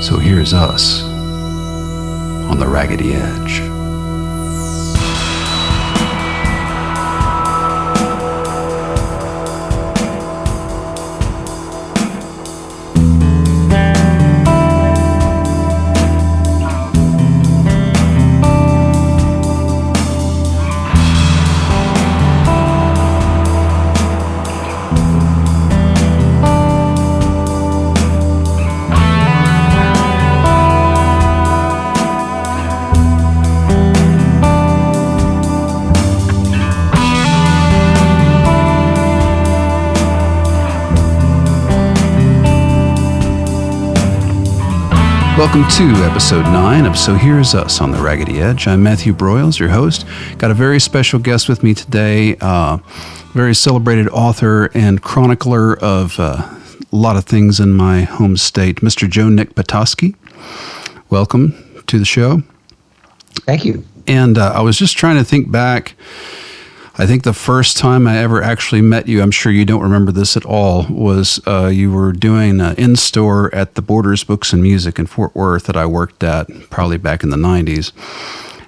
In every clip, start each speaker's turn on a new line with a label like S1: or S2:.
S1: So here's us on the Raggedy Edge. Welcome to episode 9 of So Here's Us on the Raggedy Edge. I'm Matthew Broyles, your host. Got a very special guest with me today, very celebrated author and chronicler of a lot of things in my home state, Mr. Joe Nick Patoski. Welcome to the show.
S2: Thank you.
S1: And I was just trying to think back. I think the first time I ever actually met you, I'm sure you don't remember this at all, was you were doing an in-store at the Borders Books and Music in Fort Worth that I worked at probably back in the 90s.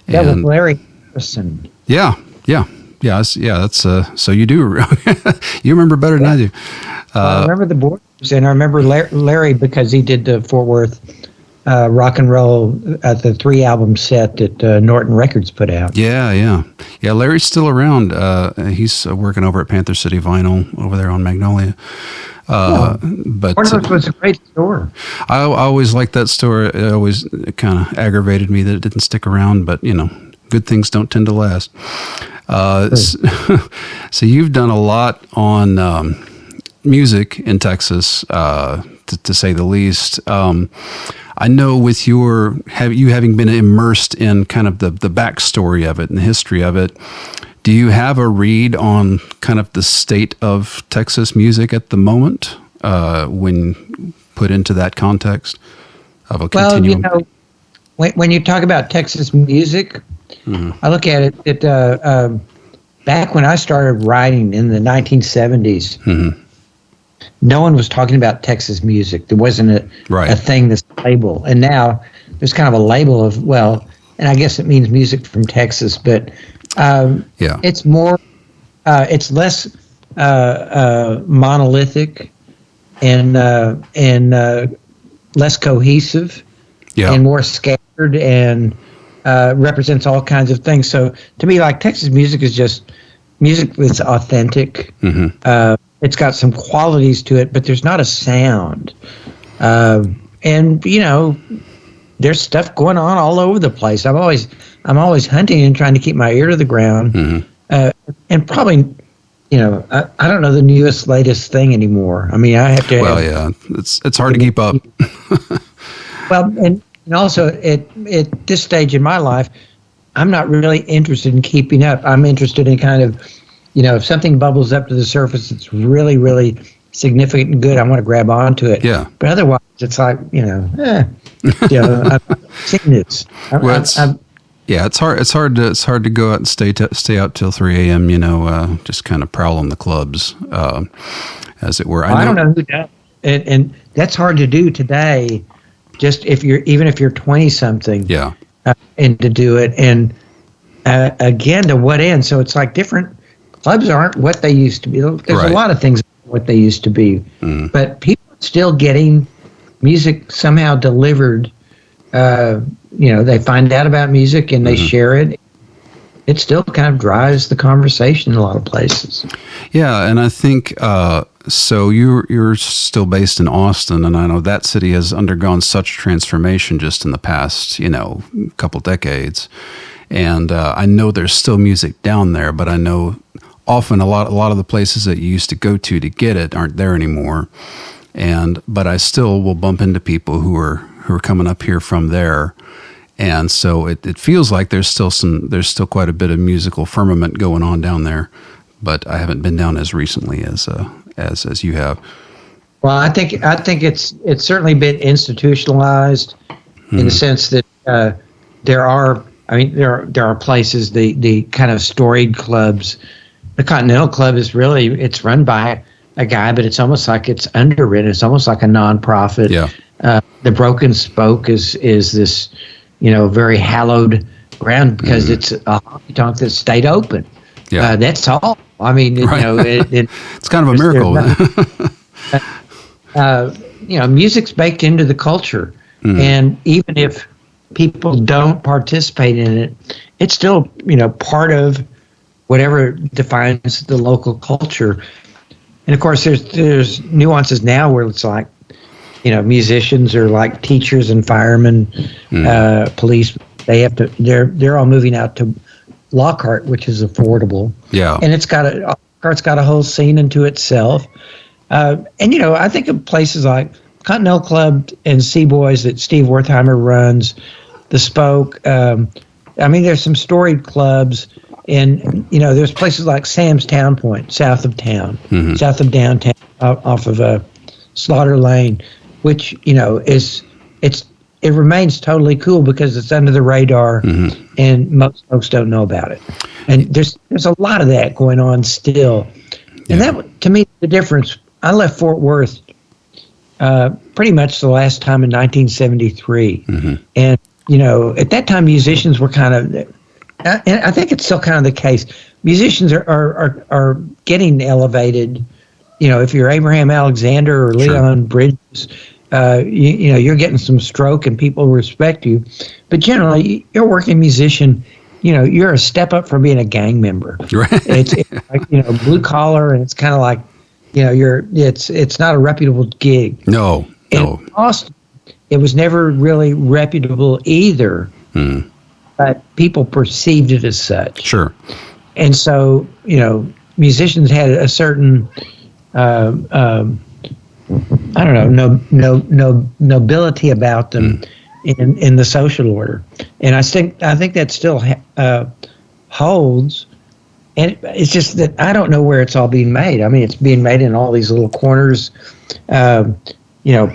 S2: That was Larry Harrison.
S1: Yeah. That's so you do. You remember better than I do.
S2: I remember the Borders, and I remember Larry because he did the Fort Worth rock and roll the 3-album set that Norton Records put out.
S1: Yeah. Larry's still around. He's working over at Panther City Vinyl over there on Magnolia. But
S2: Borders was a great store.
S1: I always liked that store. It always kind of aggravated me that it didn't stick around. But good things don't tend to last. So you've done a lot on music in Texas, to say the least. I know with you having been immersed in kind of the backstory of it and the history of it, do you have a read on kind of the state of Texas music at the moment when put into that context of a continuum?
S2: When you talk about Texas music, I look at it back when I started writing in the 1970s, no one was talking about Texas music. There wasn't a thing, this label. And now there's kind of a label of, and I guess it means music from Texas, but it's more, it's less monolithic and less cohesive and more scattered and represents all kinds of things. So to me, like, Texas music is just music that's authentic. It's got some qualities to it, but there's not a sound. And there's stuff going on all over the place. I'm always hunting and trying to keep my ear to the ground. And probably, I don't know the newest, latest thing anymore. I mean, I have to.
S1: It's hard to keep up.
S2: And also at this stage in my life, I'm not really interested in keeping up. I'm interested in kind of, if something bubbles up to the surface, it's really, really significant and good, I want to grab onto it.
S1: Yeah.
S2: But otherwise, it's like, I've seen this.
S1: It's hard to go out and stay out till 3 a.m. Just kind of prowl on the clubs, as it were.
S2: I don't know who does, and that's hard to do today. Just even if you're 20 something.
S1: Yeah.
S2: And to do it, and again, to what end? So it's like different. Clubs aren't what they used to be. There's a lot of things what they used to be, but people are still getting music somehow delivered. They find out about music and they share it. It still kind of drives the conversation in a lot of places.
S1: Yeah, and I think so. You're still based in Austin, and I know that city has undergone such transformation just in the past, couple decades. And I know there's still music down there, but I know often a lot of the places that you used to go to get it aren't there anymore. But I still will bump into people who are coming up here from there. And so it feels like there's still quite a bit of musical firmament going on down there, but I haven't been down as recently as you have.
S2: Well, I think it's certainly been institutionalized in the sense that there are places, the kind of storied clubs. The Continental Club is it's run by a guy, but it's almost like it's underwritten. It's almost like a nonprofit.
S1: Yeah.
S2: the Broken Spoke is this, very hallowed ground because it's a honky tonk that stayed open.
S1: Yeah,
S2: that's all. I mean,
S1: it's kind of a miracle.
S2: Music's baked into the culture, and even if people don't participate in it, it's still part of whatever defines the local culture. And of course, there's nuances now where it's like, musicians are like teachers and firemen, police. They're all moving out to Lockhart, which is affordable.
S1: Yeah,
S2: and Lockhart's got a whole scene into itself. And I think of places like Continental Club and Seaboys that Steve Wertheimer runs, the Spoke. There's some storied clubs, and there's places like Sam's Town Point, south of town, south of downtown, off of Slaughter Lane, which it remains totally cool because it's under the radar, and most folks don't know about it. And there's a lot of that going on still, and that, to me, the difference. I left Fort Worth pretty much the last time in 1973, and at that time musicians were kind of, and I think it's still kind of the case. Musicians are getting elevated. If you're Abraham Alexander or Leon Bridges, you're getting some stroke and people respect you. But generally, you're a working musician. You're a step up from being a gang member.
S1: Right.
S2: It's like blue collar, and it's kind of like it's not a reputable gig.
S1: No.
S2: In Austin, it was never really reputable either. But people perceived it as such.
S1: Sure.
S2: And so musicians had a certain nobility about them in the social order, and I think that still holds. And it's just that I don't know where it's all being made. I mean, it's being made in all these little corners. A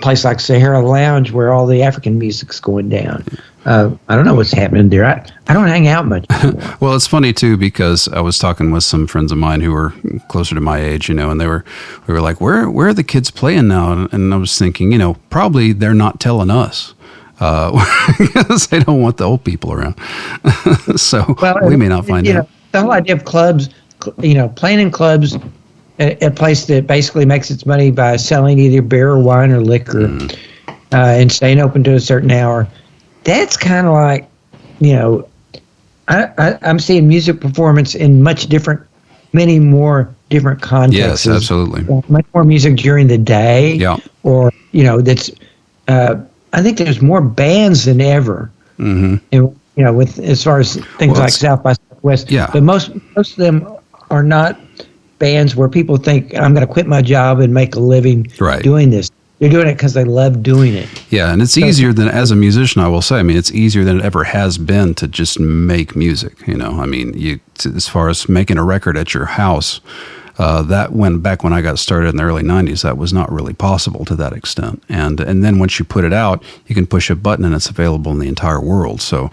S2: place like Sahara Lounge where all the African music's going down. I don't know what's happening there. I don't hang out much anymore.
S1: Well, it's funny too because I was talking with some friends of mine who were closer to my age, and we were like, "Where are the kids playing now?" And I was thinking, probably they're not telling us because they don't want the old people around. So we may not find out.
S2: The whole idea of clubs, playing in clubs, a place that basically makes its money by selling either beer or wine or liquor, and staying open to a certain hour. That's kind of like, I'm seeing music performance in many more different contexts.
S1: Yes, absolutely.
S2: Much more music during the day.
S1: Yeah.
S2: Or, that's, I think there's more bands than ever. With as far as things like South by Southwest.
S1: Yeah.
S2: But most of them are not bands where people think I'm going to quit my job and make a living doing this. They're doing it because they love doing it.
S1: Yeah, and it's easier than, as a musician, I will say, it's easier than it ever has been to just make music. As far as making a record at your house, back when I got started in the early 90s, that was not really possible to that extent. And then once you put it out, you can push a button and it's available in the entire world. So,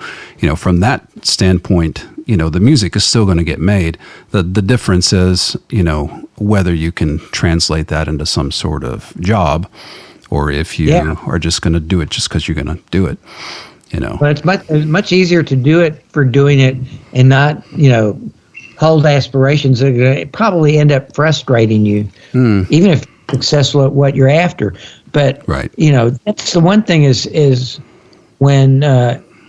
S1: from that standpoint, the music is still going to get made. The difference is, whether you can translate that into some sort of job or if you are just going to do it just because you're going to do it,
S2: Well, it's much easier to do it for doing it and not, hold aspirations that are going to probably end up frustrating you, even if you're successful at what you're after. But, that's the one thing is when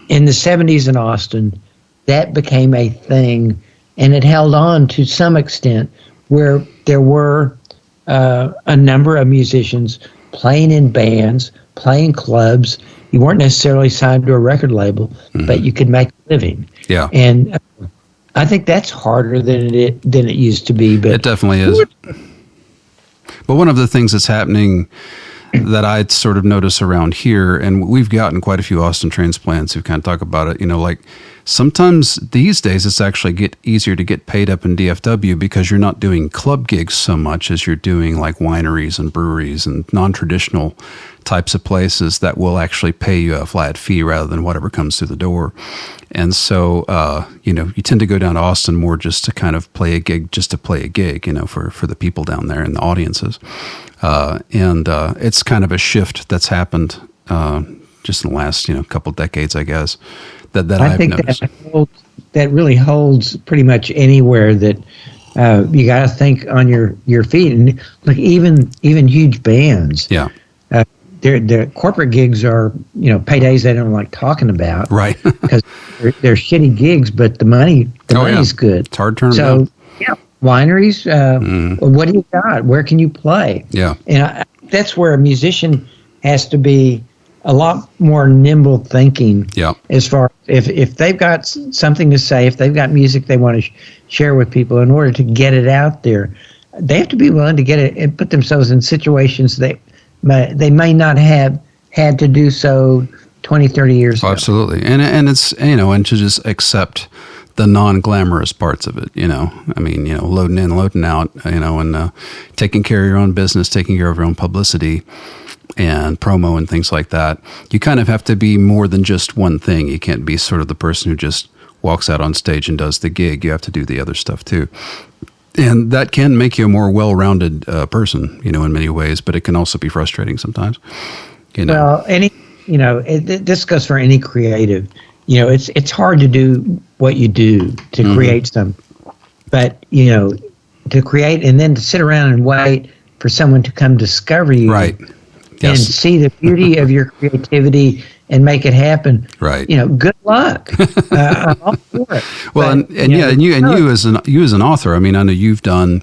S2: in the 70s in Austin, that became a thing, and it held on to some extent where there were a number of musicians playing in bands, playing clubs. You weren't necessarily signed to a record label, but you could make a living.
S1: Yeah.
S2: And I think that's harder than it used to be. But
S1: it definitely is. But one of the things that's happening that I sort of notice around here, and we've gotten quite a few Austin transplants who kind of talk about it, like sometimes these days it's actually easier to get paid up in DFW because you're not doing club gigs so much as you're doing like wineries and breweries and non-traditional types of places that will actually pay you a flat fee rather than whatever comes through the door. And so, you tend to go down to Austin more just to kind of play a gig, just to play a gig, for the people down there and the audiences. And it's kind of a shift that's happened just in the last couple decades, I guess. That
S2: I
S1: I've
S2: think
S1: noticed.
S2: that really holds pretty much anywhere that you got to think on your feet. And like even huge bands.
S1: Yeah.
S2: Their corporate gigs are paydays they don't like talking about,
S1: Right?
S2: Because they're shitty gigs, but the money's good.
S1: It's hard to turn them down.
S2: Yeah, wineries. What do you got? Where can you play?
S1: Yeah,
S2: and that's where a musician has to be a lot more nimble thinking.
S1: Yeah.
S2: As far if they've got something to say, if they've got music they want to share with people, in order to get it out there, they have to be willing to get it and put themselves in situations they may not have had to do so 20, 30 years ago.
S1: Absolutely. And it's, and to just accept the non-glamorous parts of it, I mean, loading in, loading out, and taking care of your own business, taking care of your own publicity and promo and things like that. You kind of have to be more than just one thing. You can't be sort of the person who just walks out on stage and does the gig. You have to do the other stuff too. And that can make you a more well-rounded person, in many ways, but it can also be frustrating sometimes.
S2: Well, this goes for any creative. It's hard to do what you do to create something, but to create and then to sit around and wait for someone to come discover you,
S1: right?
S2: And
S1: Yes.
S2: see the beauty of your creativity and make it happen.
S1: Right.
S2: Good luck. I'm all for it.
S1: Well,
S2: but,
S1: you as an author, I mean, I know you've done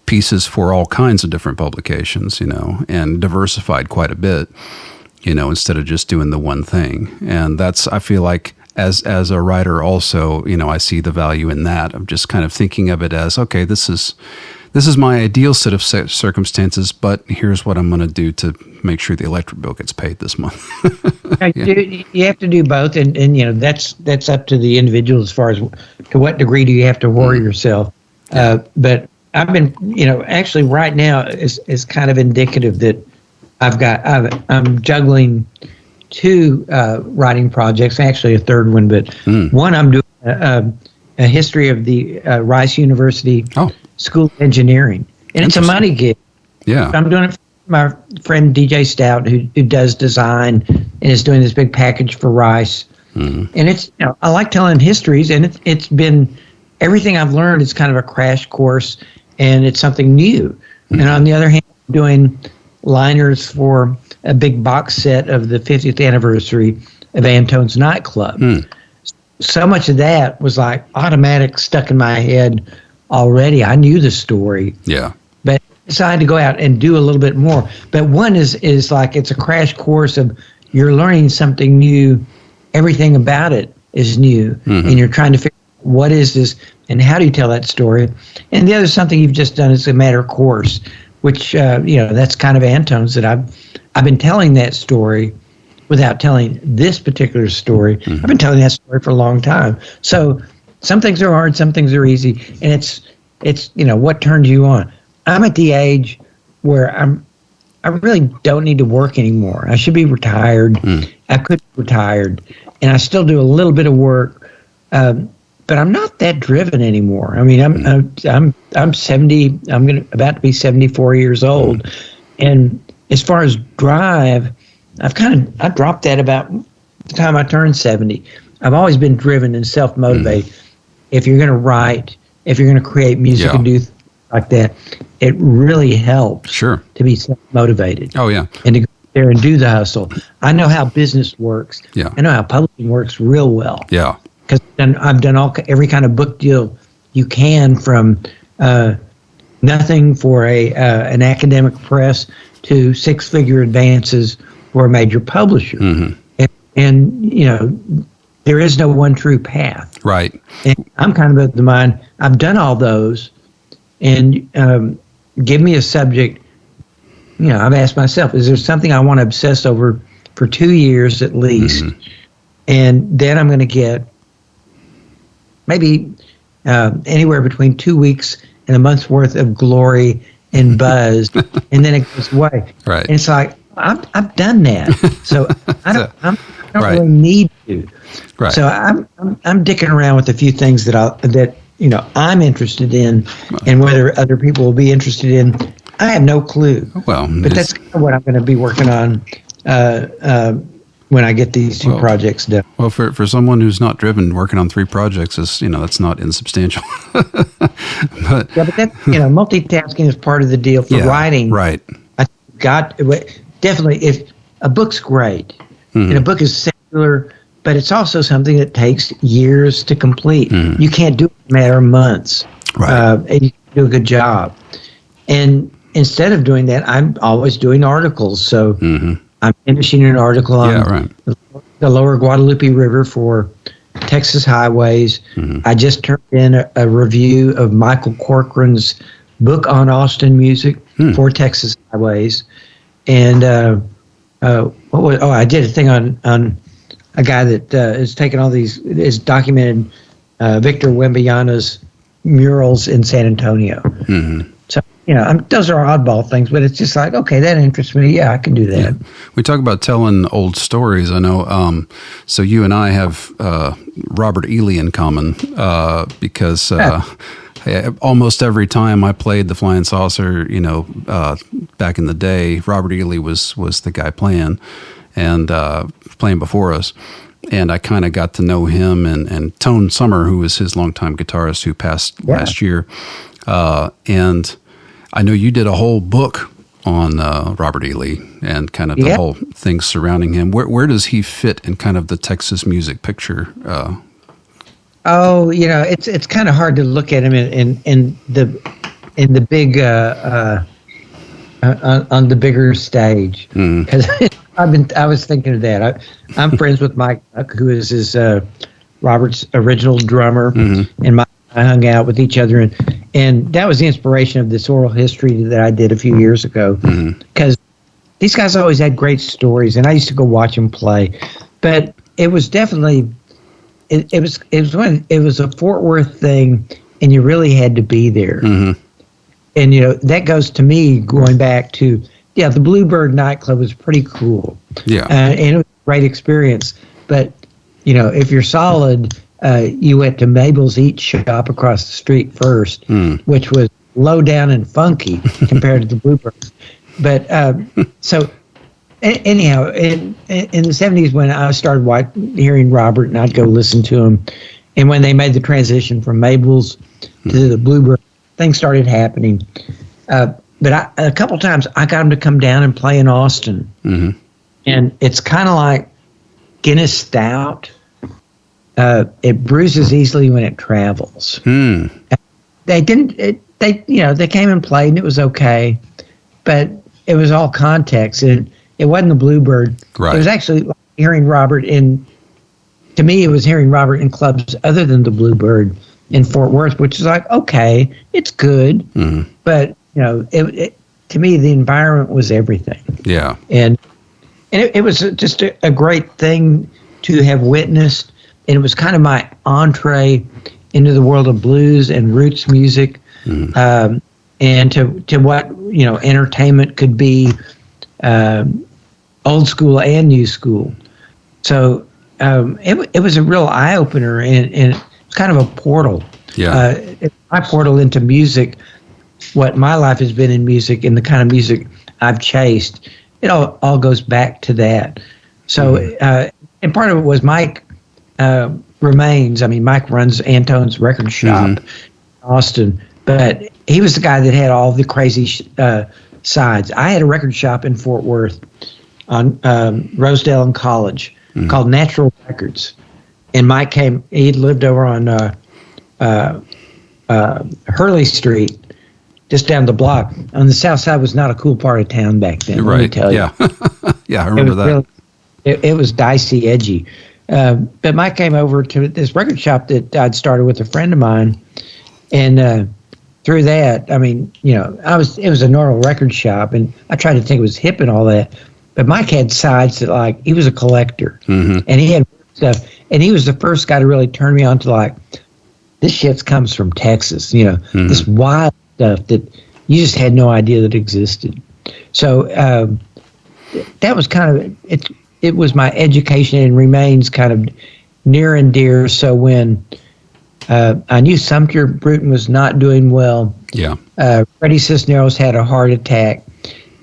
S1: pieces for all kinds of different publications, and diversified quite a bit, instead of just doing the one thing. And that's, I feel like, as a writer also, I see the value in that, of just kind of thinking of it as, okay, this is my ideal set of circumstances, but here's what I'm going to do to make sure the electric bill gets paid this month.
S2: You have to do both, and that's up to the individual as far as to what degree do you have to worry yourself. But I've been, actually right now is kind of indicative that I'm juggling two writing projects, actually a third one, but one I'm doing a history of the Rice University School of Engineering, and it's a money gig.
S1: Yeah,
S2: I'm doing it for my friend DJ Stout, who does design and is doing this big package for Rice. And it's I like telling histories, and it's been everything I've learned is kind of a crash course, and it's something new. And on the other hand, I'm doing liners for a big box set of the 50th anniversary of Antone's nightclub. So much of that was like automatic, stuck in my head already. I knew the story.
S1: Yeah.
S2: But I decided to go out and do a little bit more. But one is like it's a crash course of you're learning something new. Everything about it is new. And you're trying to figure out what is this and how do you tell that story. And the other something you've just done is a matter of course, which, that's kind of Antone's that I've been telling that story without telling this particular story. I've been telling that story for a long time. So some things are hard, some things are easy, and it's what turns you on. I'm at the age where I really don't need to work anymore. I should be retired. I could be retired, and I still do a little bit of work, but I'm not that driven anymore. I mean, I'm 70. I'm about to be 74 years old, and as far as drive, I dropped that about the time I turned 70. I've always been driven and self-motivated. If you're going to write, if you're going to create music and do things like that, it really helps to be self-motivated.
S1: Oh, yeah.
S2: And to go there and do the hustle. I know how business works.
S1: Yeah.
S2: I know how publishing works real well.
S1: Yeah.
S2: Because I've done every kind of book deal you can, from nothing for an academic press to six-figure advances for a major publisher. And there is no one true path.
S1: Right.
S2: And I'm kind of of the mind, I've done all those, and give me a subject. I've asked myself, is there something I want to obsess over for 2 years at least? And then I'm going to get maybe anywhere between 2 weeks and a month's worth of glory and buzz, and then it goes away.
S1: Right.
S2: And it's like, I've done that, so I don't really need to.
S1: Right.
S2: So I'm dicking around with a few things that I'm interested in, and whether other people will be interested in, I have no clue.
S1: Well,
S2: but that's kind of what I'm going to be working on when I get these two projects done.
S1: Well, for someone who's not driven, working on 3 projects is, that's not insubstantial. but
S2: that, multitasking is part of the deal for writing.
S1: Right.
S2: Definitely, if a book's great, and a book is singular, but it's also something that takes years to complete. You can't do it in a matter of months.
S1: Right.
S2: And you can do a good job. And instead of doing that, I'm always doing articles. So I'm finishing an article on the lower Guadalupe River for Texas highways. I just turned in a review of Michael Corcoran's book on Austin music for Texas highways. And I did a thing on a guy that is taking all these, is documented Victor Wembanyama's murals in San Antonio. So, those are oddball things, but it's just like, okay, that interests me. Yeah, I can do that. Yeah.
S1: We talk about telling old stories. I know. So you and I have Robert Ely in common because almost every time I played the Flying Saucer, back in the day, Robert Ely was the guy playing and playing before us. And I kind of got to know him and Tone Summer, who was his longtime guitarist who passed last year. And I know you did a whole book on Robert Ely and kind of the whole thing surrounding him. Where does he fit in kind of the Texas music picture?
S2: It's kind of hard to look at him in the big on the bigger stage, because I was thinking of that. I'm friends with Mike Buck, who is his Robert's original drummer, and Mike and I hung out with each other, and that was the inspiration of this oral history that I did a few years ago, because these guys always had great stories, and I used to go watch them play, but it was definitely it was a Fort Worth thing, and you really had to be there. And, that goes to me going back to, the Bluebird nightclub was pretty cool. Yeah. And it was a great experience. But, if you're solid, you went to Mabel's Eat Shop across the street first, which was low down and funky compared to the Bluebird. But so anyhow, in the 70s when I started hearing Robert, and I'd go listen to him, and when they made the transition from Mabel's to the Bluebird, things started happening. But a couple times I got him to come down and play in Austin. And it's kind of like Guinness Stout. It bruises easily when it travels. They didn't. They came and played, and it was okay, but it was all context, and it wasn't the Bluebird. Right. It was actually like hearing Robert to me, it was hearing Robert in clubs other than the Bluebird in Fort Worth, which is like, okay, it's good, but it to me the environment was everything. Yeah, and it was just a great thing to have witnessed, and it was kind of my entree into the world of blues and roots music, and to what entertainment could be, old school and new school. So it was a real eye opener, and it's kind of a portal. Yeah, it's my portal into music. What my life has been in music and the kind of music I've chased, it all goes back to that. So, and part of it was Mike remains. I mean, Mike runs Antone's record shop in Austin, but he was the guy that had all the crazy sides. I had a record shop in Fort Worth on Rosedale and College called Natural Records, and Mike came. He lived over on Hurley Street, just down the block. On the south side was not a cool part of town back then. Right. Let me tell you. Yeah, I remember that. It was dicey, edgy. But Mike came over to this record shop that I'd started with a friend of mine, and through that, I mean, it was a normal record shop, and I tried to think it was hip and all that. But Mike had sides that, like, he was a collector, and he had stuff, and he was the first guy to really turn me on to, like, this shit comes from Texas, this wild stuff that you just had no idea that existed. So that was kind of it was my education, and remains kind of near and dear. So when I knew Sumter Bruton was not doing well, Freddie Cisneros had a heart attack,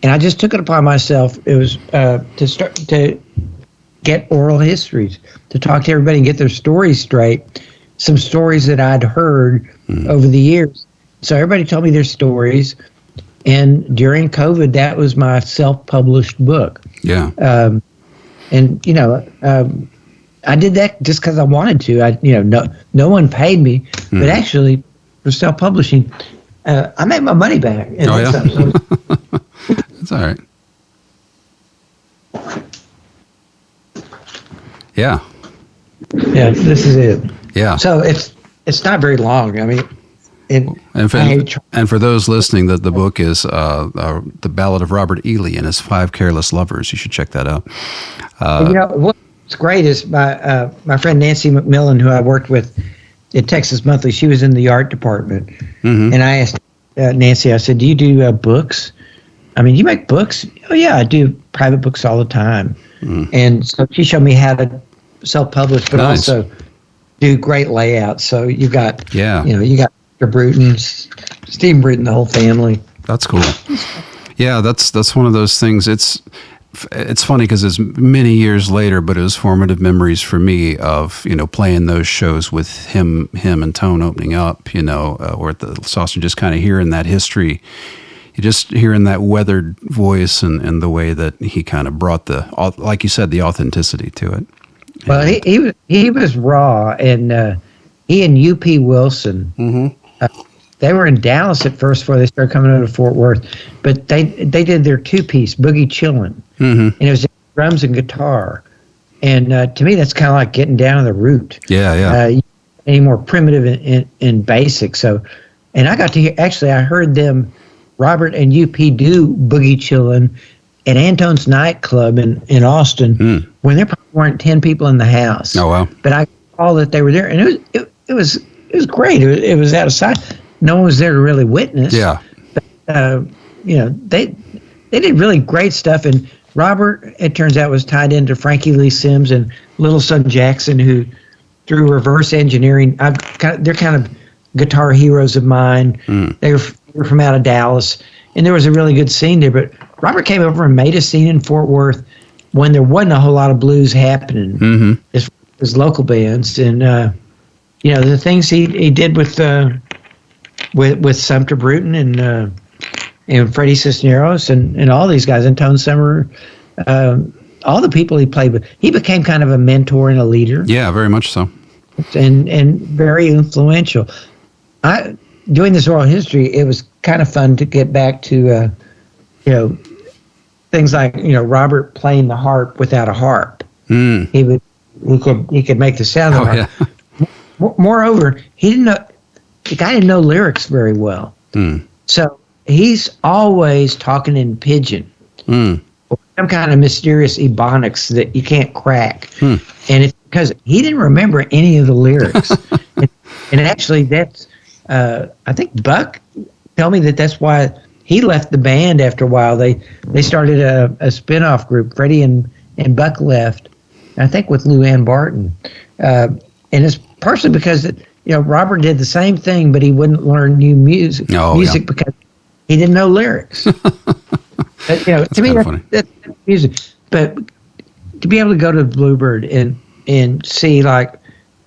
S2: And I just took it upon myself. It was to start to get oral histories, to talk to everybody and get their stories straight. Some stories that I'd heard over the years. So everybody told me their stories. And during COVID, that was my self-published book.
S1: Yeah.
S2: And, I did that just because I wanted to. No one paid me. But actually, for self-publishing, I made my money back.
S1: Oh, yeah? That's all right. Yeah.
S2: Yeah, this is it.
S1: Yeah.
S2: So it's not very long. I mean,
S1: and for those listening, the book is The Ballad of Robert Ely and His 5 Careless Lovers. You should check that out.
S2: What's great is my friend Nancy McMillan, who I worked with at Texas Monthly. She was in the art department, and I asked Nancy. I said, "Do you do books? I mean, you make books?" "Oh yeah, I do private books all the time." And so she showed me how to self-publish, but also do great layouts. So you got you got Mr. Bruton, Steve Bruton, the whole family.
S1: That's cool. Yeah, that's one of those things. It's funny because it's many years later, but it was formative memories for me of playing those shows with him and Tone opening up. Or at the Sausage, just kind of hearing that history. You just hearing that weathered voice and the way that he kind of brought like you said, the authenticity to it.
S2: Well, he was raw, and he and U.P. Wilson, they were in Dallas at first before they started coming over to Fort Worth, but they did their 2-piece, Boogie Chillin', and it was drums and guitar. And to me, that's kind of like getting down to the root.
S1: Yeah.
S2: Any more primitive and basic. So, and I got to hear, actually, I heard them, Robert and U.P. do Boogie Chillin' at Antone's nightclub in Austin when there probably weren't 10 people in the house.
S1: Oh, wow.
S2: But I saw that they were there, and it was great. It was out of sight. No one was there to really witness.
S1: Yeah.
S2: But, they did really great stuff. And Robert, it turns out, was tied into Frankie Lee Sims and Little Son Jackson, who through reverse engineering, they're kind of guitar heroes of mine. They were from out of Dallas, and there was a really good scene there. But Robert came over and made a scene in Fort Worth when there wasn't a whole lot of blues happening as local bands. And the things he did with Sumter Bruton and Freddie Cisneros and all these guys, and Tone Summer, all the people he played with, he became kind of a mentor and a leader.
S1: Yeah, very much so.
S2: And very influential. Doing this oral history, it was kind of fun to get back to things like Robert playing the harp without a harp. He could make the sound of the harp. Yeah. Moreover, the guy didn't know lyrics very well. So he's always talking in pidgin, or some kind of mysterious ebonics that you can't crack. And it's because he didn't remember any of the lyrics. and actually, that's I think Buck told me that's why he left the band after a while. They started a spin-off group. Freddie and Buck left, I think, with Lou Ann Barton. And it's partially because Robert did the same thing, but he wouldn't learn new music because he didn't know lyrics. But, to me, that's music. But to be able to go to Bluebird and see, like,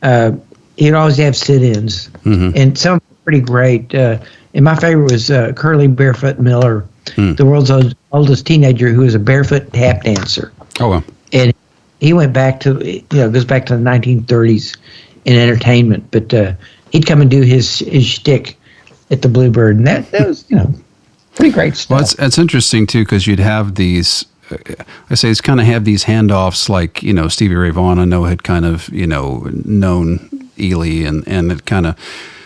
S2: he'd always have sit-ins, and some pretty great. And my favorite was Curly Barefoot Miller, the world's oldest teenager who was a barefoot tap dancer.
S1: Oh, wow.
S2: And he went back to, goes back to the 1930s in entertainment. But he'd come and do his shtick at the Bluebird. And that was, pretty great stuff.
S1: Well, it's interesting, too, because you'd have these, it's kind of have these handoffs like, Stevie Ray Vaughan, I know, had kind of, known Ely and it kind of,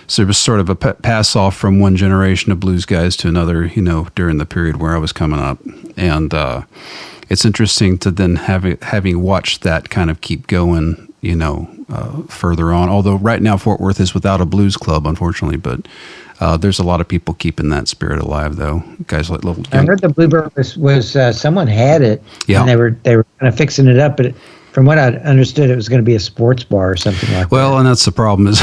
S1: so it was sort of a pass off from one generation of blues guys to another, during the period where I was coming up. And it's interesting to then having watched that kind of keep going, further on. Although right now Fort Worth is without a blues club, unfortunately, but there's a lot of people keeping that spirit alive, though. Guys like Little.
S2: I heard the Bluebird was someone had it, and they were kind of fixing it up, but from what I understood, it was going to be a sports bar or something like that.
S1: Well, and that's the problem is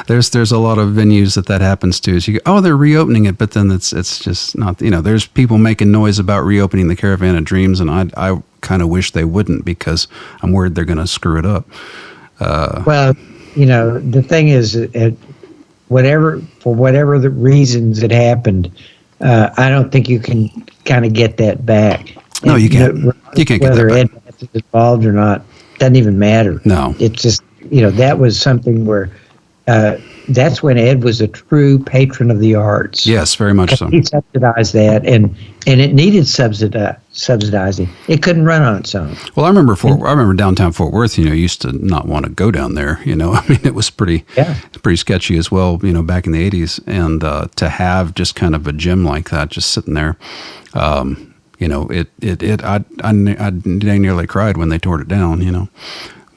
S1: there's a lot of venues that happens to. Is you go, oh, they're reopening it, but then it's just not. There's people making noise about reopening the Caravan of Dreams, and I kind of wish they wouldn't because I'm worried they're going to screw it up.
S2: Well, the thing is, for whatever the reasons it happened, I don't think you can kind of get that back.
S1: No, you can't. You can't get that back.
S2: Whether Ed is involved or not doesn't even matter.
S1: No,
S2: it's just that was something where that's when Ed was a true patron of the arts.
S1: Yes, very much so.
S2: He subsidized that, and it needed subsidizing. It couldn't run on its own.
S1: Well, I remember downtown Fort Worth. Used to not want to go down there. I mean, it was pretty sketchy as well. Back in the '80s, and to have just kind of a gym like that, just sitting there. I nearly cried when they tore it down,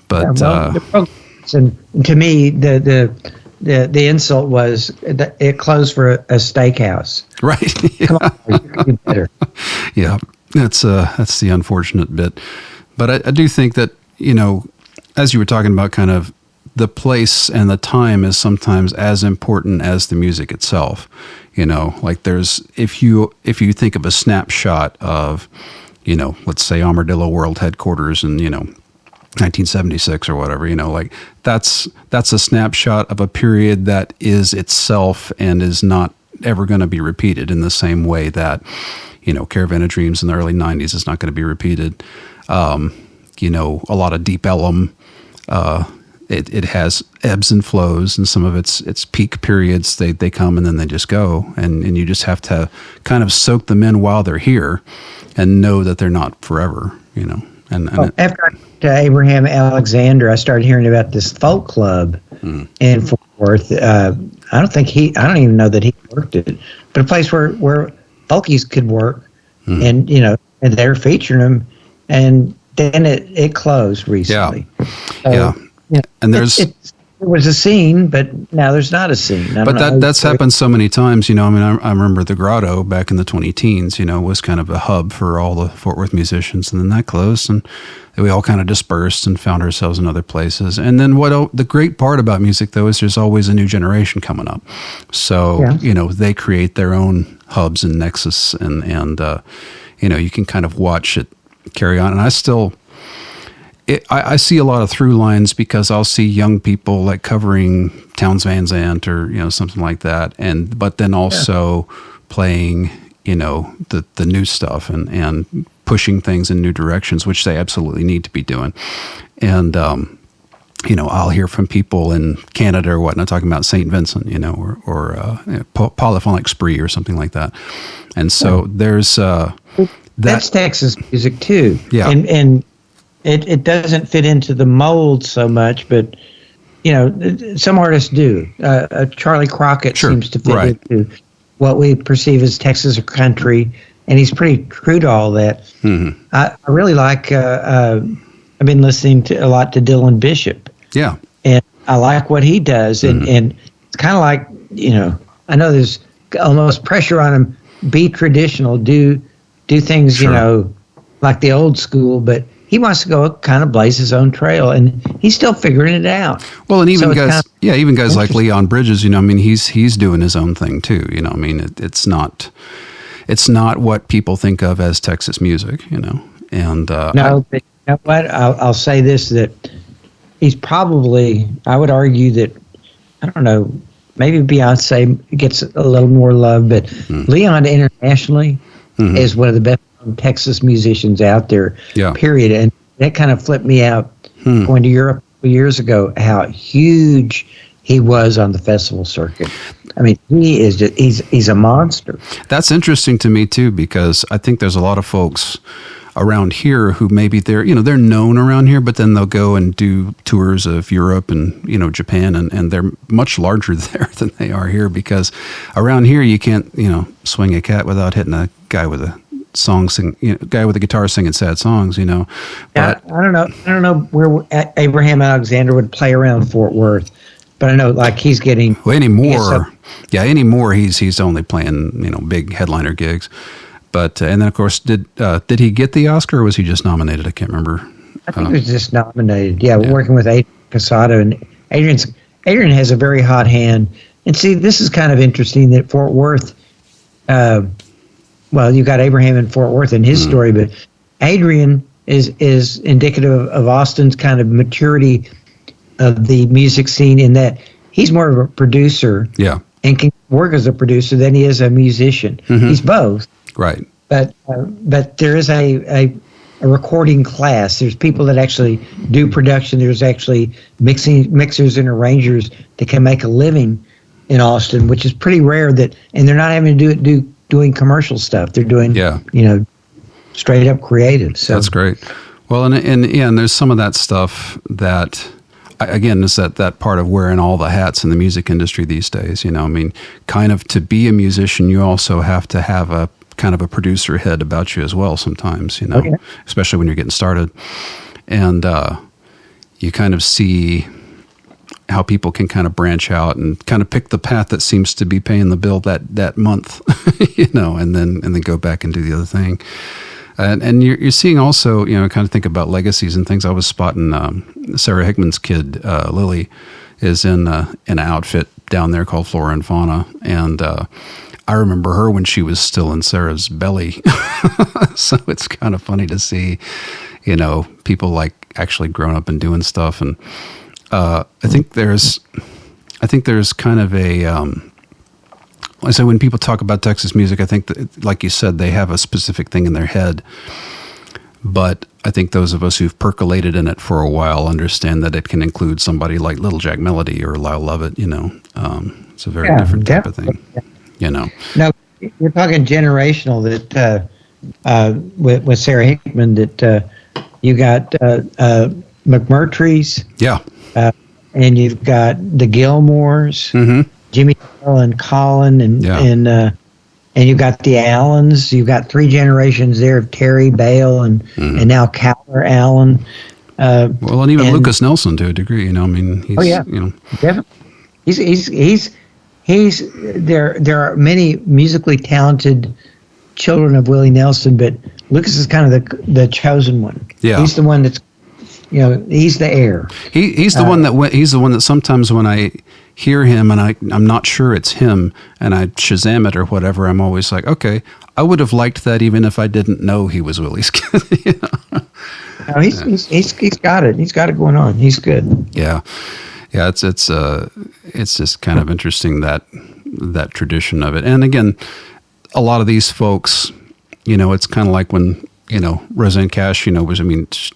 S1: but
S2: and to me the insult was that it closed for a steakhouse.
S1: Right.
S2: Come on, you can do better.
S1: Yeah, that's the unfortunate bit, but I do think that as you were talking about, kind of the place and the time is sometimes as important as the music itself. Like there's if you think of a snapshot of, let's say Armadillo World Headquarters in 1976 or whatever, like that's a snapshot of a period that is itself and is not ever going to be repeated in the same way that Caravan of Dreams in the early 90s is not going to be repeated. A lot of Deep Ellum. It has ebbs and flows, and some of its peak periods, they come and then they just go, and you just have to kind of soak them in while they're here and know that they're not forever,
S2: After I got to Abraham Alexander, I started hearing about this folk club in Fort Worth. I don't even know that he worked it, but a place where folkies could work, and and they're featuring them, and then it closed recently.
S1: Yeah. And
S2: there was a scene, but now there's not a scene.
S1: But that's happened so many times, I mean, I remember the Grotto back in the 2010s, was kind of a hub for all the Fort Worth musicians, and then that closed, and we all kind of dispersed and found ourselves in other places. And then the great part about music, though, is there's always a new generation coming up. So, they create their own hubs and nexus, and you can kind of watch it carry on. And I see a lot of through lines because I'll see young people like covering Townes Van Zandt or something like that, but then also playing the new stuff and pushing things in new directions, which they absolutely need to be doing. And I'll hear from people in Canada or whatnot talking about St. Vincent, or Polyphonic Spree or something like that. And so there's
S2: that's Texas music too.
S1: Yeah.
S2: And it doesn't fit into the mold so much, but some artists do. Charlie Crockett seems to fit into what we perceive as Texas or country, and he's pretty true to all that. Mm-hmm. I really like. I've been listening a lot to Dylan Bishop.
S1: Yeah,
S2: and I like what he does, and it's kind of like I know there's almost pressure on him. Be traditional, do things like the old school, but he wants to go kind of blaze his own trail, and he's still figuring it out.
S1: Well, and even guys like Leon Bridges, I mean, he's doing his own thing too. I mean, it's not what people think of as Texas music, And
S2: but you know what? I'll say this: that he's probably. I would argue that I don't know. Maybe Beyonce gets a little more love, but Leon internationally is one of the best Texas musicians out there, period. And that kind of flipped me out going to Europe a few years ago, how huge he was on the festival circuit. I mean, he's a monster.
S1: That's interesting to me too, because I think there's a lot of folks around here who maybe they're known around here, but then they'll go and do tours of Europe and Japan, and they're much larger there than they are here, because around here you can't swing a cat without hitting a guy with a guy with a guitar singing sad songs, But
S2: I don't know where Abraham Alexander would play around Fort Worth, but I know like he's getting
S1: anymore he's only playing big headliner gigs. But and then of course did he get the Oscar, or was he just nominated? I can't remember.
S2: I think it was just nominated. Yeah, working with Adrian Casado, and Adrian has a very hot hand. And see, this is kind of interesting that Fort Worth. Well, you got Abraham in Fort Worth in his story, but Adrian is indicative of Austin's kind of maturity of the music scene in that he's more of a producer, and can work as a producer than he is a musician. He's both,
S1: right?
S2: But there is a recording class. There's people that actually do production. There's actually mixers and arrangers that can make a living in Austin, which is pretty rare. And they're not having to doing commercial stuff. They're doing straight up creative. So
S1: that's great. Well, and there's some of that stuff that, again, is that part of wearing all the hats in the music industry these days. I mean, kind of to be a musician, you also have to have a kind of a producer head about you as well sometimes, especially when you're getting started. And you kind of see how people can kind of branch out and kind of pick the path that seems to be paying the bill that month, and then go back and do the other thing. And you're seeing also, kind of think about legacies and things. I was spotting Sarah Hickman's kid, Lily, is in an outfit down there called Flora and Fauna. And I remember her when she was still in Sarah's belly. So it's kind of funny to see, people like actually growing up and doing stuff. And I think there's kind of a, I say when people talk about Texas music, I think that, like you said, they have a specific thing in their head. But I think those of us who've percolated in it for a while understand that it can include somebody like Little Jack Melody or Lyle Lovett. It's a very different type of thing. No,
S2: you're talking generational. That with Sarah Hickman, that you got McMurtry's, and you've got the Gilmores, Jimmy and Colin, and you've got the Allens. You've got three generations there of Terry Bale and now Cowler Allen.
S1: Well, and even Lucas Nelson to a degree. I mean, he's,
S2: definitely. He's there are many musically talented children of Willie Nelson, but Lucas is kind of the chosen one. Yeah, he's the one that's, he's the heir.
S1: He's the one that sometimes when I hear him and I'm not sure it's him and I Shazam it or whatever, I'm always like, okay, I would have liked that even if I didn't know he was Willie's kid.
S2: No, he's got it. He's got it going on. He's good.
S1: Yeah. Yeah, it's just kind of interesting that tradition of it. And again, a lot of these folks, it's kind of like when, Roseanne Cash,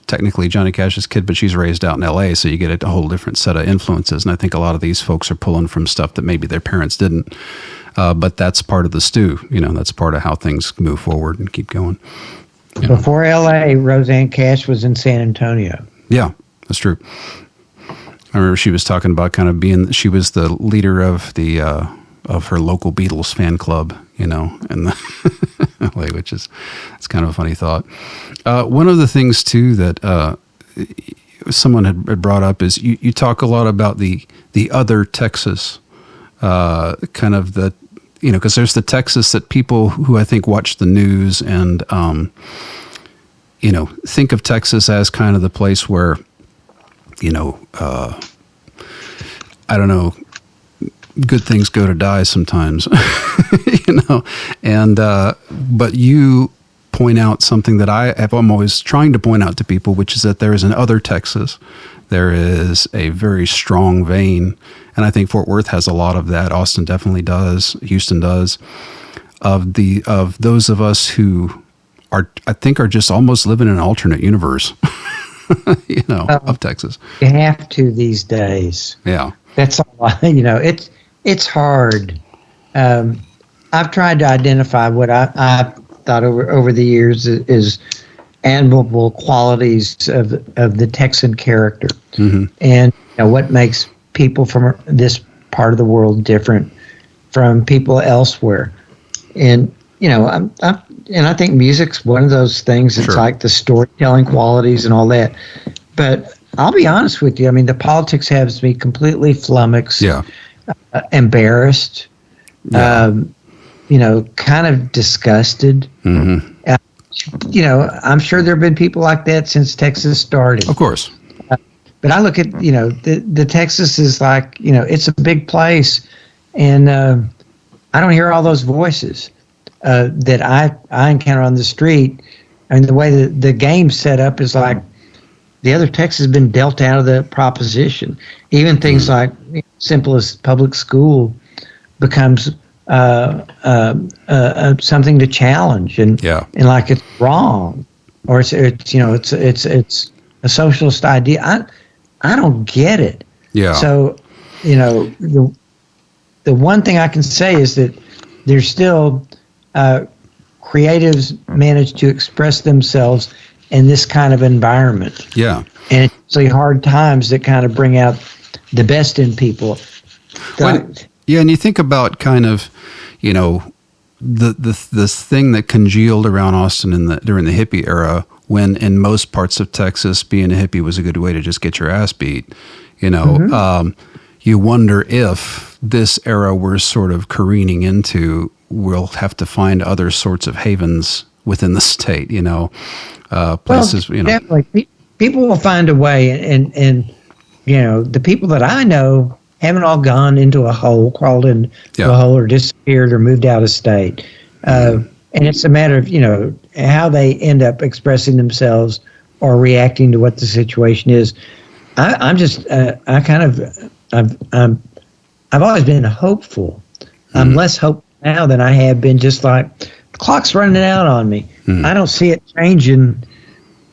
S1: technically Johnny Cash's kid, but she's raised out in LA, so you get a whole different set of influences. And I think a lot of these folks are pulling from stuff that maybe their parents didn't. But that's part of the stew, that's part of how things move forward and keep going.
S2: Before LA, Roseanne Cash was in San Antonio.
S1: Yeah, that's true. I remember she was talking about kind of she was the leader of the of her local Beatles fan club, in the LA, which it's kind of a funny thought. One of the things too that someone had brought up is you talk a lot about the other Texas, kind of the, because there's the Texas that people who I think watch the news and think of Texas as kind of the place where, I don't know, good things go to die sometimes, and, but you point out something that I'm always trying to point out to people, which is that there is an other Texas. There is a very strong vein, and I think Fort Worth has a lot of that. Austin definitely does. Houston does. Of those of us who are just almost living in an alternate universe, of Texas.
S2: You have to these days.
S1: Yeah.
S2: That's all. It's hard. I've tried to identify what I thought over the years is admirable qualities of the Texan character, and what makes people from this part of the world different from people elsewhere. And I think music's one of those things. It's like the storytelling qualities and all that. But I'll be honest with you. I mean, the politics has me completely flummoxed, embarrassed, kind of disgusted. I'm sure there have been people like that since Texas started.
S1: Of course.
S2: But I look at, the Texas is like, it's a big place. And I don't hear all those voices that I encounter on the street. And the way the game's set up is like the other Texas has been dealt out of the proposition. Even things like simple as public school becomes something to challenge and like it's wrong, or it's a socialist idea. I don't get it.
S1: Yeah.
S2: So the one thing I can say is that there's still creatives manage to express themselves in this kind of environment.
S1: Yeah.
S2: And it's usually hard times that kind of bring out the best in people.
S1: And you think about kind of, this thing that congealed around Austin during the hippie era, when in most parts of Texas, being a hippie was a good way to just get your ass beat. You wonder if this era we're sort of careening into, we'll have to find other sorts of havens within the state, places,
S2: Definitely. People will find a way, and the people that I know haven't all gone into a hole, crawled into a hole, or disappeared, or moved out of state. And it's a matter of, how they end up expressing themselves or reacting to what the situation is. I've always been hopeful. I'm less hopeful now than I have been, just like the clock's running out on me. I don't see it changing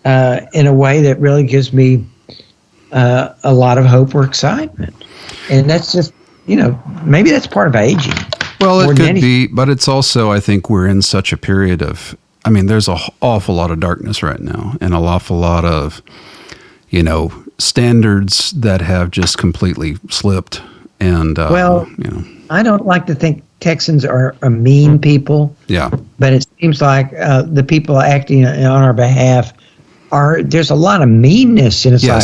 S2: in a way that really gives me a lot of hope or excitement. And that's just, maybe that's part of aging.
S1: Well, it could be, but it's also, I think we're in such a period of, there's an awful lot of darkness right now, and an awful lot of, standards that have just completely slipped. And,
S2: I don't like to think Texans are a mean people.
S1: Yeah.
S2: But it seems like the people acting on our behalf there's a lot of meanness. And it's like,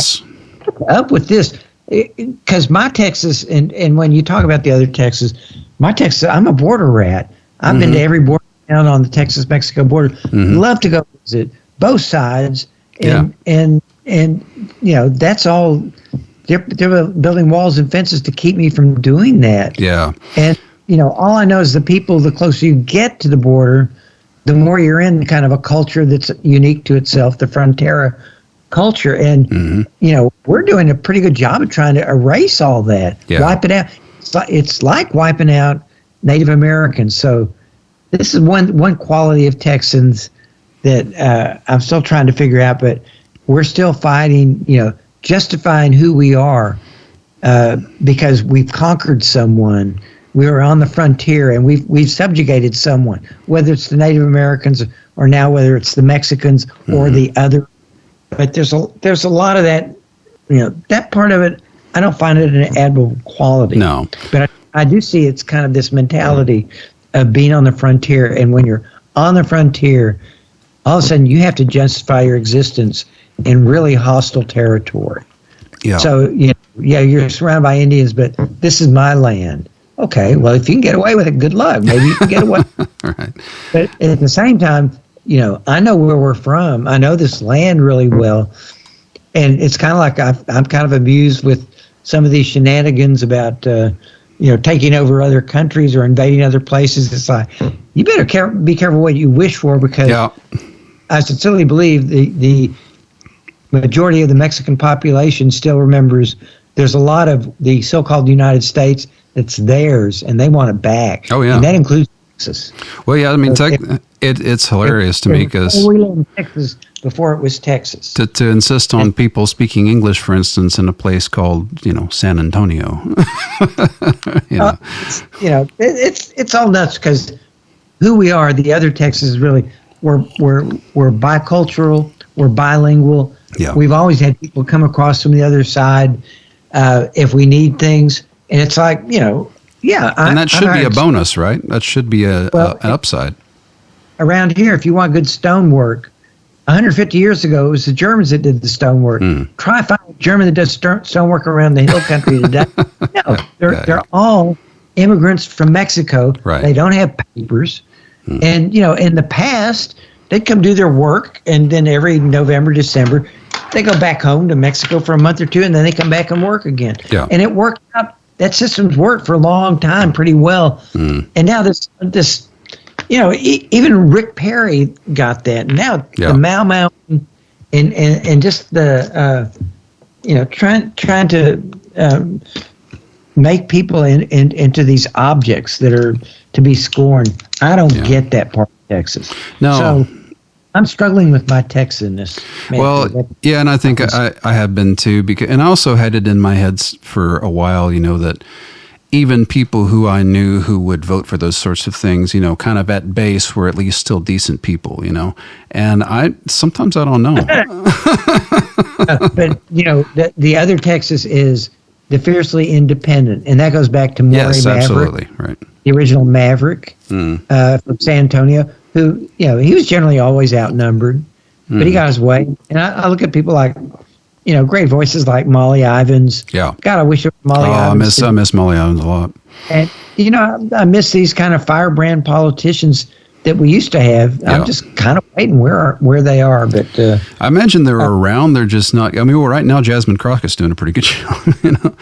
S2: up with this. Because my Texas, and when you talk about the other Texas, my Texas, I'm a border rat. I've been to every border town on the Texas-Mexico border. Love to go visit both sides. And that's all. They're building walls and fences to keep me from doing that.
S1: Yeah.
S2: And, all I know is the closer you get to the border, the more you're in kind of a culture that's unique to itself, the Frontera culture. And, we're doing a pretty good job of trying to erase all that, wipe it out. It's like wiping out Native Americans. So this is one quality of Texans that I'm still trying to figure out, but we're still fighting, justifying who we are because we've conquered someone. We were on the frontier, and we've subjugated someone, whether it's the Native Americans or now whether it's the Mexicans or the other. But there's a lot of that, that part of it. I don't find it an admirable quality.
S1: No,
S2: but I do see it's kind of this mentality of being on the frontier, and when you're on the frontier, all of a sudden you have to justify your existence in really hostile territory.
S1: Yeah.
S2: So you're surrounded by Indians, but this is my land. Okay, well, if you can get away with it, good luck. Maybe you can get away.
S1: Right.
S2: But at the same time, I know where we're from. I know this land really well. And it's kind of like I'm kind of amused with some of these shenanigans about, taking over other countries or invading other places. It's like, you better be careful what you wish for, because I sincerely believe the majority of the Mexican population still remembers there's a lot of the so-called United States that's theirs, and they want it back.
S1: Oh, yeah.
S2: And that includes Texas.
S1: Well, yeah, it's hilarious to me because
S2: we lived in Texas before it was Texas.
S1: To insist on people speaking English, for instance, in a place called, San Antonio.
S2: It's all nuts, because who we are, the other Texas is really, we're bicultural, we're bilingual.
S1: Yeah.
S2: We've always had people come across from the other side if we need things. And it's like, and
S1: that should be a bonus, right? That should be an upside.
S2: Around here, if you want good stonework, 150 years ago, it was the Germans that did the stonework. Try find a German that does stonework around the hill country today. No, they're all immigrants from Mexico.
S1: Right.
S2: They don't have papers. And, in the past, they'd come do their work, and then every November, December, they go back home to Mexico for a month or two, and then they come back and work again.
S1: Yeah.
S2: And it worked out. That system's worked for a long time pretty well. And now this even Rick Perry got that. Now the Mau Mau and just the trying to make people into these objects that are to be scorned. I don't get that part of Texas.
S1: No.
S2: So I'm struggling with my Texanness.
S1: Well, yeah, and I think I have been too, and I also had it in my head for a while, that even people who I knew who would vote for those sorts of things, kind of at base were at least still decent people, and sometimes I don't know.
S2: But, the other Texas is the fiercely independent, and that goes back to Maury
S1: Yes,
S2: Maverick,
S1: absolutely, right.
S2: The original Maverick from San Antonio, who, he was generally always outnumbered, but he got his way. And I look at people like, great voices like Molly Ivins.
S1: Yeah.
S2: God, I wish it was Molly Ivins.
S1: I miss Molly Ivins a lot.
S2: And, I miss these kind of firebrand politicians that we used to have.
S1: Yeah.
S2: I'm just kind of waiting where they are. But
S1: I imagine they're around. They're just not. I mean, well, right now, Jasmine Crockett's doing a pretty good job.
S2: You know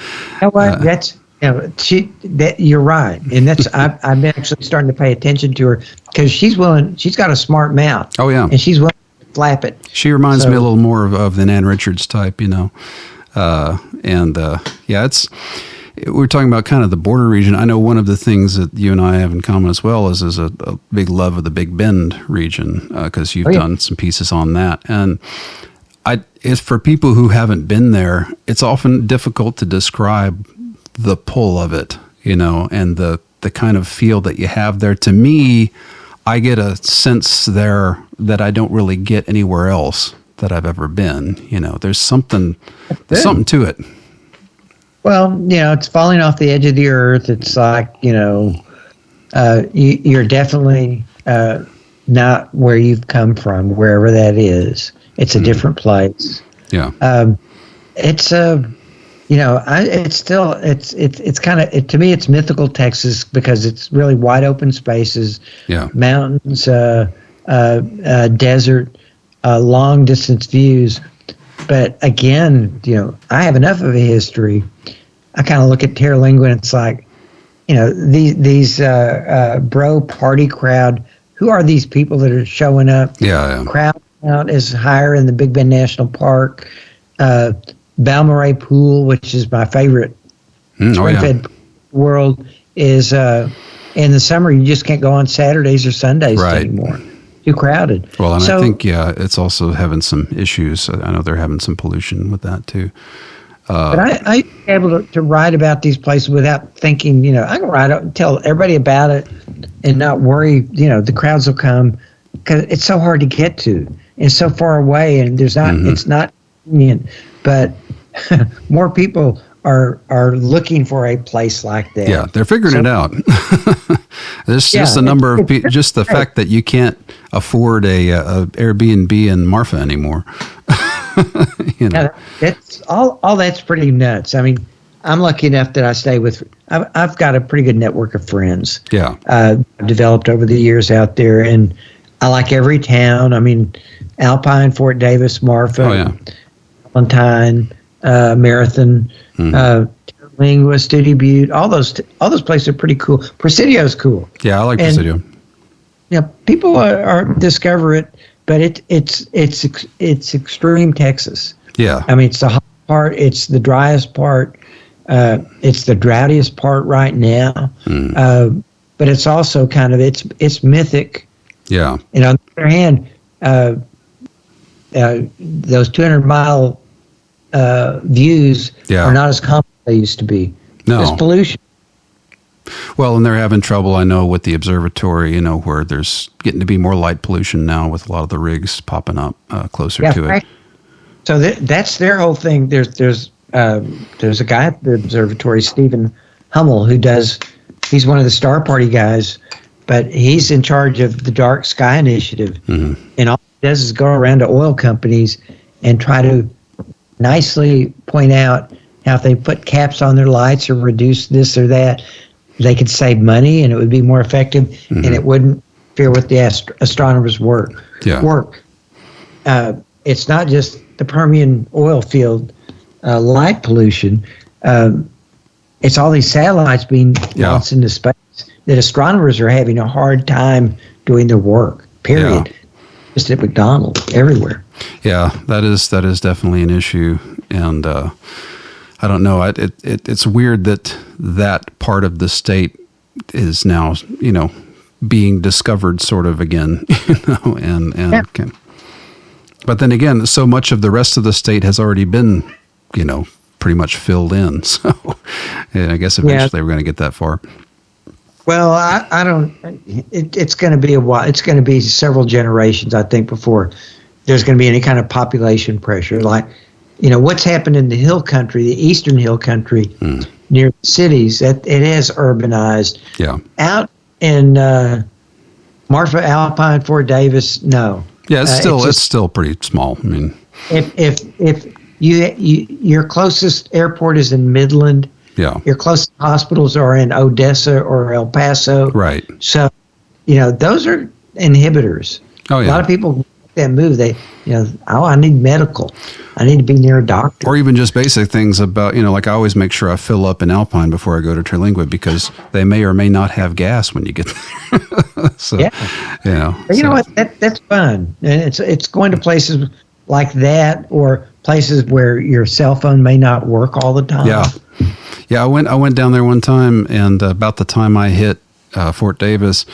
S2: what? That's you're right, and that's I've been actually starting to pay attention to her because she's willing. She's got a smart mouth.
S1: Oh yeah,
S2: and she's willing to flap it.
S1: She reminds me a little more of the Nan Richards type, it's. We're talking about kind of the border region. I know one of the things that you and I have in common as well is a big love of the Big Bend region because you've done some pieces on that. And it's for people who haven't been there, it's often difficult to describe the pull of it, and the kind of feel that you have there. To me, I get a sense there that I don't really get anywhere else that I've ever been. There's something to it.
S2: Well, it's falling off the edge of the earth. It's like, you're definitely not where you've come from, wherever that is. It's a different place.
S1: Yeah.
S2: It's it's kind of, to me, it's mythical Texas because it's really wide open spaces, mountains, desert, long distance views. But again, I have enough of a history. I kind of look at Terlingua and it's like, these bro party crowd. Who are these people that are showing up?
S1: Yeah.
S2: Crowd count is higher in the Big Bend National Park. Balmorhea Pool, which is my favorite spring-fed world, is in the summer you just can't go on Saturdays or Sundays anymore. Too crowded.
S1: Well, and I think it's also having some issues. I know they're having some pollution with that too.
S2: But I'm able to write about these places without thinking. I can write and tell everybody about it and not worry. The crowds will come because it's so hard to get to. It's so far away, and there's not. It's not convenient. But more people are looking for a place like that.
S1: Yeah, they're figuring it out. There's just a number of people. Just the fact that you can't afford a Airbnb in Marfa anymore.
S2: That's all. That's pretty nuts. I mean, I'm lucky enough that I stay with. I've got a pretty good network of friends.
S1: Yeah,
S2: I've developed over the years out there, and I like every town. I mean, Alpine, Fort Davis, Marfa, Valentine, Marathon, Terlingua, Studi Butte. All those places are pretty cool. Presidio's cool.
S1: Yeah, I like Presidio.
S2: People are discover it, but it's extreme Texas.
S1: Yeah,
S2: I mean, it's the hot part. It's the driest part. It's the droughtiest part right now. But it's also kind of it's mythic.
S1: Yeah.
S2: And on the other hand, those 200-mile views are not as common as they used to be.
S1: No.
S2: There's pollution.
S1: Well, and they're having trouble, I know, with the observatory, where there's getting to be more light pollution now with a lot of the rigs popping up closer to it.
S2: So that's their whole thing. There's a guy at the observatory, Stephen Hummel, he's one of the Star Party guys, but he's in charge of the Dark Sky Initiative. And all he does is go around to oil companies and try to nicely point out how if they put caps on their lights or reduce this or that, they could save money and it would be more effective and it wouldn't interfere with the astronomers' work. It's not just the Permian oil field light pollution. It's all these satellites being launched into space that astronomers are having a hard time doing their work, period. Yeah. Just at McDonald's, everywhere.
S1: Yeah, that is definitely an issue. And I don't know. It's weird that part of the state is now, being discovered sort of again, but then again, so much of the rest of the state has already been, pretty much filled in. So I guess eventually we're going to get that far.
S2: Well, I don't. It's going to be a while. It's going to be several generations, I think, before there's going to be any kind of population pressure. Like, what's happened in the hill country, the eastern hill country, near the cities, that it has urbanized. Yeah. Out in Marfa, Alpine, Fort Davis, no.
S1: Yeah, it's still pretty small. I mean,
S2: if your closest airport is in Midland. Yeah. Your closest hospitals are in Odessa or El Paso.
S1: Right.
S2: So, those are inhibitors. Oh, yeah. A lot of people make that move. They, I need medical. I need to be near a doctor.
S1: Or even just basic things about, like I always make sure I fill up in Alpine before I go to Terlingua because they may or may not have gas when you get there. So,
S2: But you know what? That's fun. And it's going to places like that or places where your cell phone may not work all the time.
S1: Yeah. Yeah, I went down there one time, and about the time I hit Fort Davis,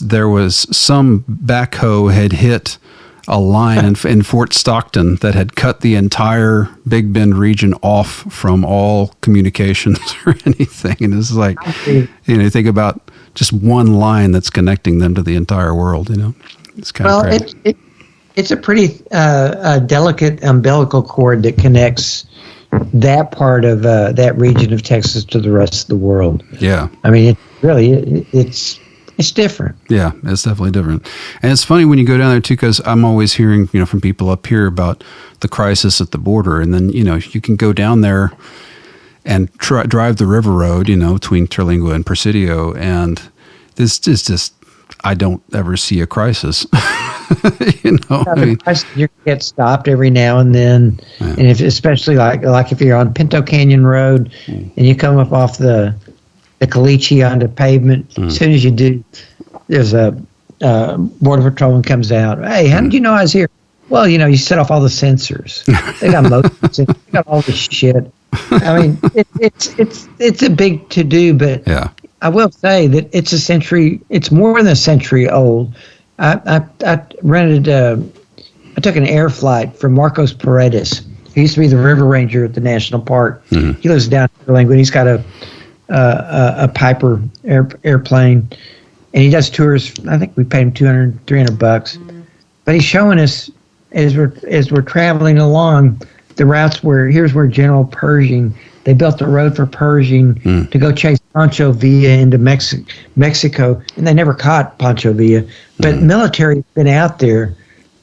S1: there was some backhoe had hit a line in Fort Stockton that had cut the entire Big Bend region off from all communications or anything. And it's like, you think about just one line that's connecting them to the entire world. It's kind of crazy.
S2: It's a pretty delicate umbilical cord that connects that part of that region of Texas to the rest of the world.
S1: Yeah.
S2: I mean, it's different.
S1: Yeah, it's definitely different. And it's funny when you go down there, too, because I'm always hearing, from people up here about the crisis at the border. And then, you can go down there and drive the river road, between Terlingua and Presidio. And this is just, I don't ever see a crisis.
S2: You get stopped every now and then, and especially like if you're on Pinto Canyon Road and you come up off the Caliche onto pavement, as soon as you do, there's a border patrolman comes out. Hey, how did you know I was here? Well, you set off all the sensors. They got motion, they got all this shit. I mean, it's a big to do, but I will say that it's more than a century old. I rented. I took an air flight from Marcos Paredes. He used to be the river ranger at the national park. Mm-hmm. He lives down in Terlingua. He's got a Piper airplane, and he does tours. I think we paid him $200-$300. Mm-hmm. But he's showing us as we're traveling along the routes here's where General Pershing. They built the road for Pershing to go chase Pancho Villa into Mexico, and they never caught Pancho Villa. But military's been out there,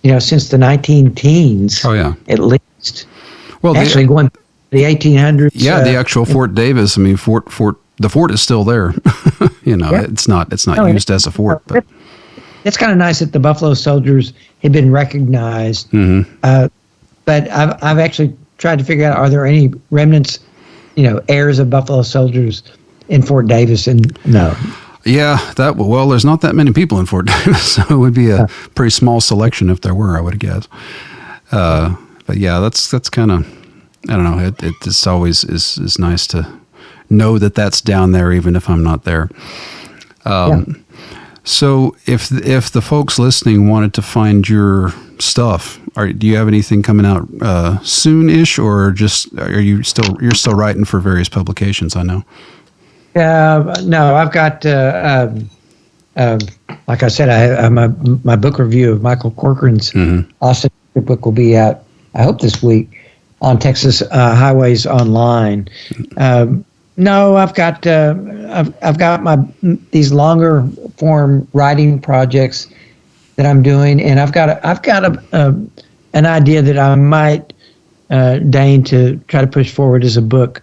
S2: since the 19-teens. Oh yeah, at least. Well, actually going to the 1800s.
S1: Yeah, the actual Fort Davis. I mean, the fort is still there. It's not used as a fort. But
S2: it's kind of nice that the Buffalo Soldiers have been recognized. Mm-hmm. But I've actually tried to figure out, are there any remnants, heirs of Buffalo Soldiers in Fort Davis? And no.
S1: Yeah, there's not that many people in Fort Davis, so it would be a pretty small selection if there were, I would guess. But yeah, that's kind of, I don't know, it just always is nice to know that that's down there, even if I'm not there. So if the folks listening wanted to find your stuff, do you have anything coming out soon-ish, or just you're still writing for various publications? I know.
S2: No, I've got like I said, my book review of Michael Corcoran's Austin book will be out, I hope, this week on Texas Highways Online. No, I've got these longer form writing projects that I'm doing, and I've got an idea that I might deign to try to push forward as a book,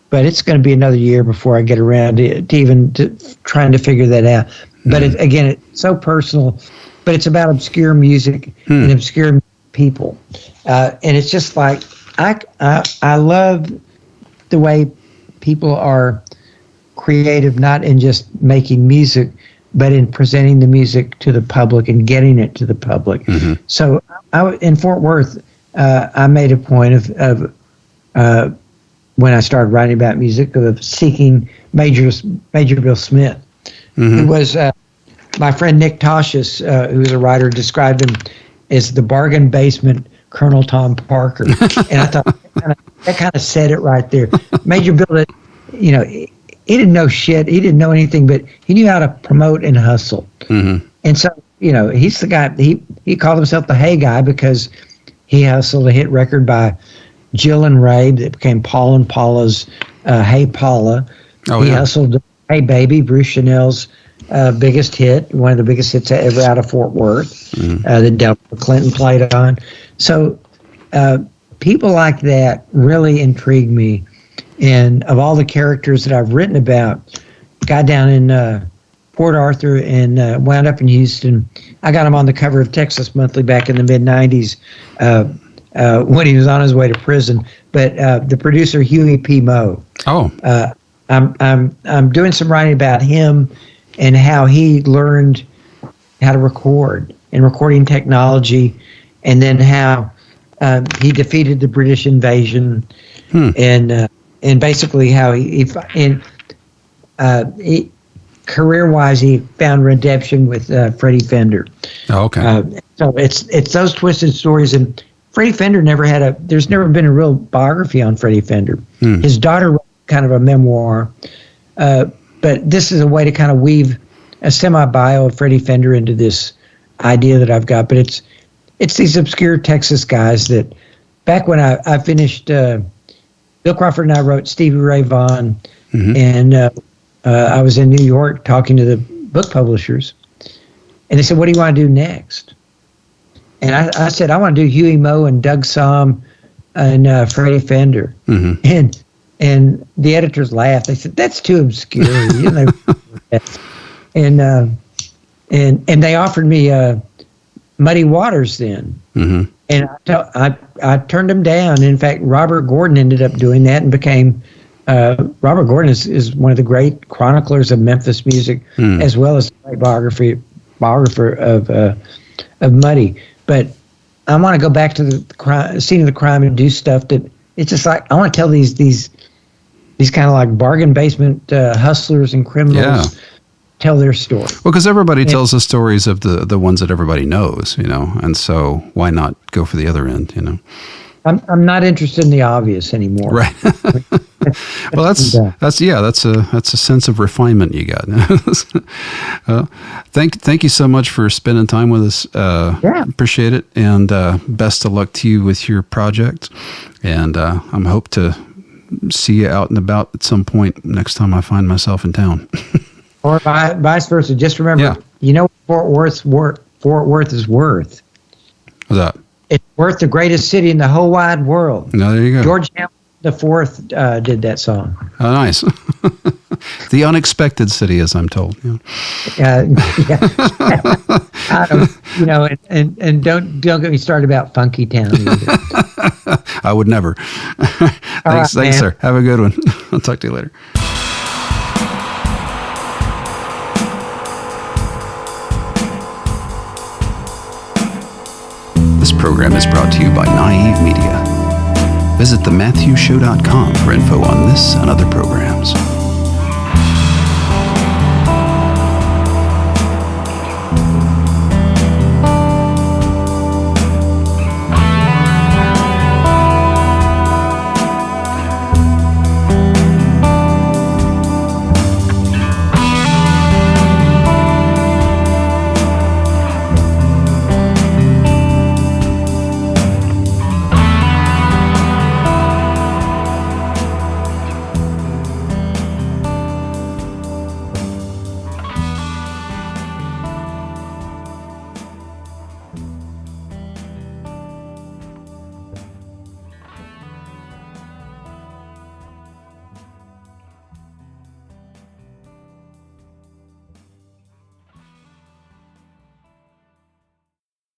S2: but it's going to be another year before I get around to even trying to figure that out. But again, it's so personal. But it's about obscure music and obscure people, and it's just like I love the way people are creative, not in just making music, but in presenting the music to the public and getting it to the public. So in Fort Worth, I made a point of when I started writing about music, of seeking Major Bill Smith, who was my friend Nick Patoski, who was a writer, described him as the bargain basement Colonel Tom Parker. And I thought that kind of said it right there. Major Bill, he didn't know shit. He didn't know anything, but he knew how to promote and hustle. And so, he's the guy, he called himself the Hey Guy because he hustled a hit record by Jill and Ray that became Paul and Paula's Hey Paula. He hustled Hey Baby, Bruce Chanel's biggest hit, one of the biggest hits ever out of Fort Worth, that Delta Clinton played on. So people like that really intrigue me. And of all the characters that I've written about, guy down in Port Arthur and wound up in Houston, I got him on the cover of Texas Monthly back in the mid-'90s when he was on his way to prison. But the producer, Huey P. Moe. I'm doing some writing about him and how he learned how to record and recording technology, and then how he defeated the British invasion, and basically how he career-wise he found redemption with Freddie Fender. So it's those twisted stories, and Freddie Fender there's never been a real biography on Freddie Fender. His daughter wrote kind of a memoir, but this is a way to kind of weave a semi-bio of Freddie Fender into this idea that I've got. But it's these obscure Texas guys that back when I finished, Bill Crawford and I wrote Stevie Ray Vaughan, and I was in New York talking to the book publishers, and they said, "What do you want to do next?" And I said, "I want to do Huey Moe and Doug Somm and Freddie Fender." And the editors laughed. They said, "That's too obscure." And they offered me Muddy Waters then, and I turned them down. In fact, Robert Gordon ended up doing that and became. Robert Gordon is one of the great chroniclers of Memphis music, as well as a great biographer of Muddy. But I want to go back to the scene of the crime and do stuff that it's just like I want to tell these kind of like bargain basement hustlers and criminals tell their story.
S1: Well, because everybody tells the stories of the ones that everybody knows, and so why not go for the other end,
S2: I'm not interested in the obvious anymore.
S1: Right. Well, that's a sense of refinement you got. Thank you so much for spending time with us. Appreciate it, and best of luck to you with your project. And I'm hope to see you out and about at some point next time I find myself in town.
S2: Or vice versa. Just remember, Fort Worth is worth.
S1: What's that?
S2: It's worth the greatest city in the whole wide world.
S1: No, there you go.
S2: George Hamilton IV did that song.
S1: Oh, nice. The unexpected city, as I'm told.
S2: And don't get me started about Funky Town either.
S1: I would never. Thanks, sir. Have a good one. I'll talk to you later. This program is brought to you by Naive Media. Visit thematthewshow.com for info on this and other programs.